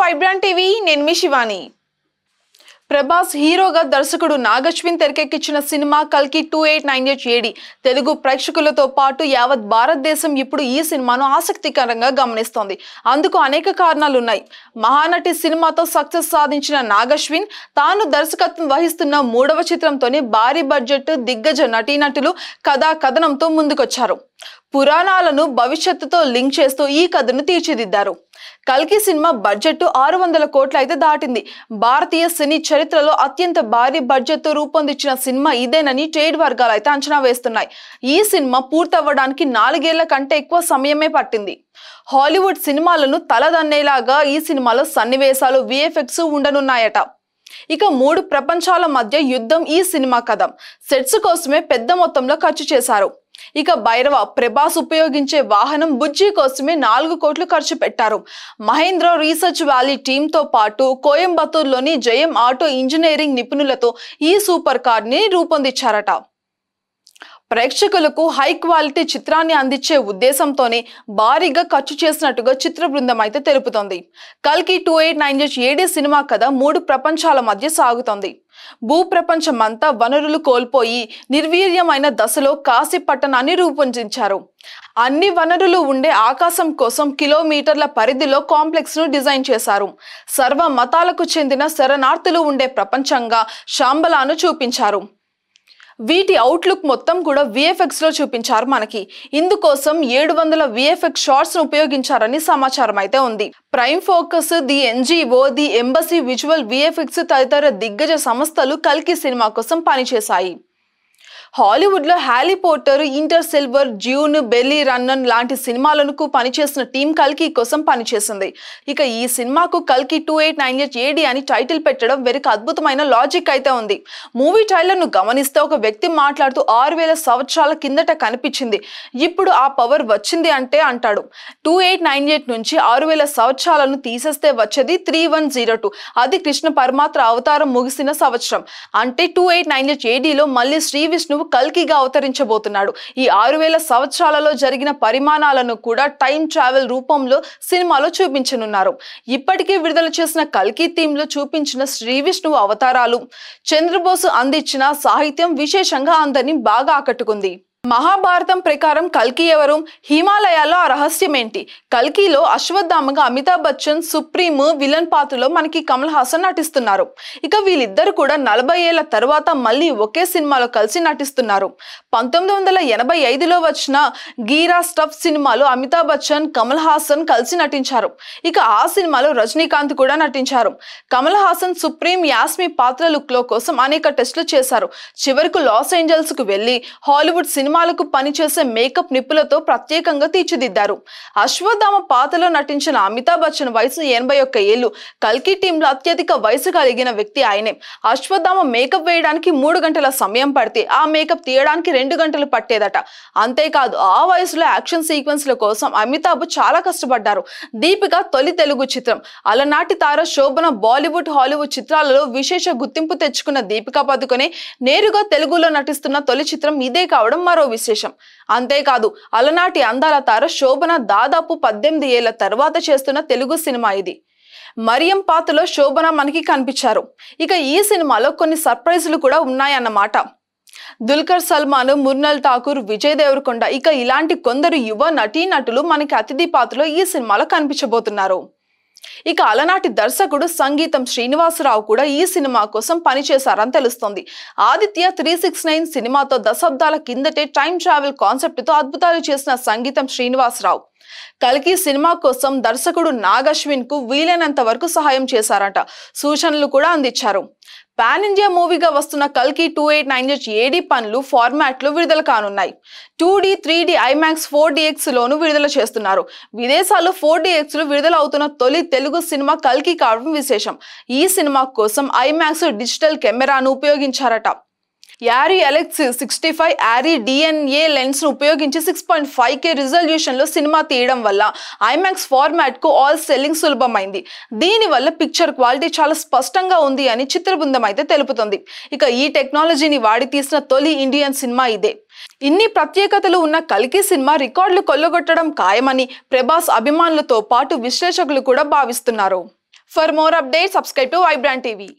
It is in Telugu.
వైబ్రాంట్ టీవీ నేను మీ శివాని. ప్రభాస్ హీరోగా దర్శకుడు నాగశ్విన్ తెరకెక్కించిన సినిమా కల్కి 2898 ఏడి తెలుగు ప్రేక్షకులతో పాటు యావత్ భారతదేశం ఇప్పుడు ఈ సినిమాను ఆసక్తికరంగా గమనిస్తోంది. అందుకు అనేక కారణాలు ఉన్నాయి. మహానటి సినిమాతో సక్సెస్ సాధించిన నాగశ్విన్ తాను దర్శకత్వం వహిస్తున్న మూడవ చిత్రంతోనే భారీ బడ్జెట్ దిగ్గజ నటీనటులు కథా కథనంతో ముందుకొచ్చారు. పురాణాలను భవిష్యత్తుతో లింక్ చేస్తూ ఈ కథను తీర్చిదిద్దారు. కల్కి సినిమా బడ్జెట్ 600 కోట్లు అయితే దాటింది. భారతీయ సినీ చరిత్రలో అత్యంత భారీ బడ్జెట్ తో రూపొందించిన సినిమా ఇదేనని ట్రేడ్ వర్గాలు అయితే అంచనా వేస్తున్నాయి. ఈ సినిమా పూర్తవ్వడానికి 4 ఏళ్ల కంటే ఎక్కువ సమయమే పట్టింది. హాలీవుడ్ సినిమాలను తలదన్నేలాగా ఈ సినిమాలో సన్నివేశాలు విఎఫ్ఎక్స్ ఉండనున్నాయట. ఇక 3 ప్రపంచాల మధ్య యుద్ధం ఈ సినిమా కథ. సెట్స్ కోసమే పెద్ద మొత్తంలో ఖర్చు చేశారు. ఇక భైరవ ప్రభాస్ ఉపయోగించే వాహనం బుజ్జి కోసమే 4 కోట్లు ఖర్చు పెట్టారు. మహేంద్ర రీసెర్చ్ వ్యాలీ టీమ్ తో పాటు కోయంబత్తూర్లోని జయం ఆటో ఇంజనీరింగ్ నిపుణులతో ఈ సూపర్ కార్ ని రూపొందించారట. ప్రేక్షకులకు హై క్వాలిటీ చిత్రాన్ని అందించే ఉద్దేశంతోనే భారీగా ఖర్చు చేసినట్టుగా చిత్ర బృందం అయితే తెలుపుతోంది. కల్కి 2898 ఏడి సినిమా కథ 3 ప్రపంచాల మధ్య సాగుతోంది. భూప్రపంచమంతా వనరులు కోల్పోయి నిర్వీర్యమైన దశలో కాశీ పట్టణాన్ని రూపొందించారు. అన్ని వనరులు ఉండే ఆకాశం కోసం కిలోమీటర్ల పరిధిలో కాంప్లెక్స్ ను డిజైన్ చేశారు. సర్వ మతాలకు చెందిన శరణార్థులు ఉండే ప్రపంచంగా శాంబలాను చూపించారు. వీటి అవుట్లుక్ మొత్తం కూడా విఎఫ్ఎక్స్ లో చూపించారు మనకి. ఇందుకోసం 700 విఎఫ్ఎక్స్ షాట్స్ ను ఉపయోగించారని సమాచారం అయితే ఉంది. Prime Focus, the NGO, the Embassy visual VFX తదితర దిగ్గజ సంస్థలు కల్కి సినిమా కోసం పనిచేశాయి. హాలీవుడ్ లో Harry Potter, Interstellar, Dune, Blade Runner లాంటి సినిమాలకు పనిచేసిన టీం కల్కి కోసం పనిచేసింది. ఇక ఈ సినిమాకు కల్కి 2898 ఏడి అని టైటిల్ పెట్టడం వెనుక అద్భుతమైన లాజిక్ అయితే ఉంది. మూవీ ట్రైలర్ ను గమనిస్తే ఒక వ్యక్తి మాట్లాడుతూ 6000 సంవత్సరాల కిందట కనిపించింది, ఇప్పుడు ఆ పవర్ వచ్చింది అంటే అంటాడు. 2898 నుంచి 6000 సంవత్సరాలను తీసేస్తే వచ్చేది 3102. అది కృష్ణ పరమాత్మ అవతారం ముగిసిన సంవత్సరం. అంటే 2898 ఏడిలో మళ్ళీ శ్రీ విష్ణు కల్కిగా అవతరించబోతున్నాడు. ఈ 6000 సంవత్సరాలలో జరిగిన పరిమాణాలను కూడా టైం ట్రావెల్ రూపంలో సినిమాలో చూపించనున్నారు. ఇప్పటికే విడుదల చేసిన కల్కి థీమ్ లో చూపించిన శ్రీ విష్ణువు అవతారాలు, చంద్రబోసు అందించిన సాహిత్యం విశేషంగా అందరినీ బాగా ఆకట్టుకుంది. మహాభారతం ప్రకారం కల్కి ఎవరు? హిమాలయాల్లో ఆ రహస్యం ఏంటి? కల్కిలో అశ్వత్థామగా అమితాబ్ బచ్చన్ సుప్రీం విలన్ పాత్రలో మనకి కమల్ హాసన్ నటిస్తున్నారు. ఇక వీళ్ళిద్దరు కూడా 40 ఏళ్ల తర్వాత మళ్ళీ ఒకే సినిమాలో కలిసి నటిస్తున్నారు. 1985లో వచ్చిన గీరా స్టఫ్ సినిమాలో అమితాబ్ బచ్చన్, కమల్ హాసన్ కలిసి నటించారు. ఇక ఆ సినిమాలో రజనీకాంత్ కూడా నటించారు. కమల్ హాసన్ సుప్రీం యాస్మి పాత్ర లుక్ లో కోసం అనేక టెస్టులు చేశారు. చివరకు లాస్ ఏంజల్స్ కు వెళ్లి హాలీవుడ్ సినిమాలకు పనిచేసే మేకప్ నిపుణులతో ప్రత్యేకంగా తీర్చిదిద్దారు. అశ్వత్థామ పాత్రలో నటించిన అమితాబ్ బచ్చన్ వయసు 81 ఏళ్లు. కల్కి టీంలో అత్యధిక వయసు కలిగిన వ్యక్తి ఆయనే. అశ్వత్థామ మేకప్ వేయడానికి 3 గంటల సమయం పడితే ఆ మేకప్ తీయడానికి 2 గంటలు పట్టేదట. అంతేకాదు ఆ వయసులో యాక్షన్ సీక్వెన్స్ల కోసం అమితాబ్ చాలా కష్టపడ్డారు. దీపిక తొలి తెలుగు చిత్రం. అలనాటి తార శోభన బాలీవుడ్, హాలీవుడ్ చిత్రాలలో విశేష గుర్తింపు తెచ్చుకున్న దీపికా పదుకొనే నేరుగా తెలుగులో నటిస్తున్న తొలి చిత్రం ఇదే కావడం మరో విశేషం. అంతేకాదు అలనాటి అందాల తార శోభన దాదాపు 18 ఏళ్ల తర్వాత చేస్తున్న తెలుగు సినిమా ఇది. మరియం పాత్రలో శోభన మనకి కనిపించారు. ఇక ఈ సినిమాలో కొన్ని సర్ప్రైజులు కూడా ఉన్నాయన్నమాట. దుల్కర్ సల్మాన్, ముర్నల్ ఠాకూర్, విజయ్ దేవరకొండ ఇక ఇలాంటి కొందరు యువ నటీనటులు మనకి అతిథి పాత్రలో ఈ సినిమాలో కనిపించబోతున్నారు. ఇక అలనాటి దర్శకుడు సంగీతం శ్రీనివాసరావు కూడా ఈ సినిమా కోసం పనిచేశారని తెలుస్తోంది. ఆదిత్య 369 సినిమాతో దశాబ్దాల కిందటే టైం ట్రావెల్ కాన్సెప్ట్ తో అద్భుతాలు చేసిన సంగీతం శ్రీనివాసరావు కల్కి సినిమా కోసం దర్శకుడు నాగశ్విన్ కు వీలైనంత వరకు సహాయం చేశారట. సూచనలు కూడా అందించారు. పాన్ ఇండియా మూవీగా వస్తున్న కల్కి 2898 ఏడి పనులు ఫార్మాట్ లో విడుదల కానున్నాయి. 2D, 3D, IMAX, 4DX లోను విడుదల చేస్తున్నారు. విదేశాల్లో 4DX లో విడుదల అవుతున్న తొలి తెలుగు సినిమా కల్కి కావడం విశేషం. ఈ సినిమా కోసం IMAX డిజిటల్ కెమెరాను ఉపయోగించారట. ARRI Alexa 65 ARRI DNA lens ను ఉపయోగించి 6.5K రిజల్యూషన్ లో సినిమా తీయడం వల్ల ఐమాక్స్ ఫార్మాట్ కు ఆల్ సెల్లింగ్ సులభమైంది. దీని వల్ల పిక్చర్ క్వాలిటీ చాలా స్పష్టంగా ఉంది అని చిత్ర బృందం అయితే తెలుపుతుంది. ఇక ఈ టెక్నాలజీని వాడి తీసిన తొలి ఇండియన్ సినిమా ఇదే. ఇన్ని ప్రత్యేకతలు ఉన్న కల్కి సినిమా రికార్డులు కొల్లగొట్టడం ఖాయమని ప్రభాస్ అభిమానులతో పాటు విశ్లేషకులు కూడా భావిస్తున్నారు. For more updates, subscribe to Vibrant TV.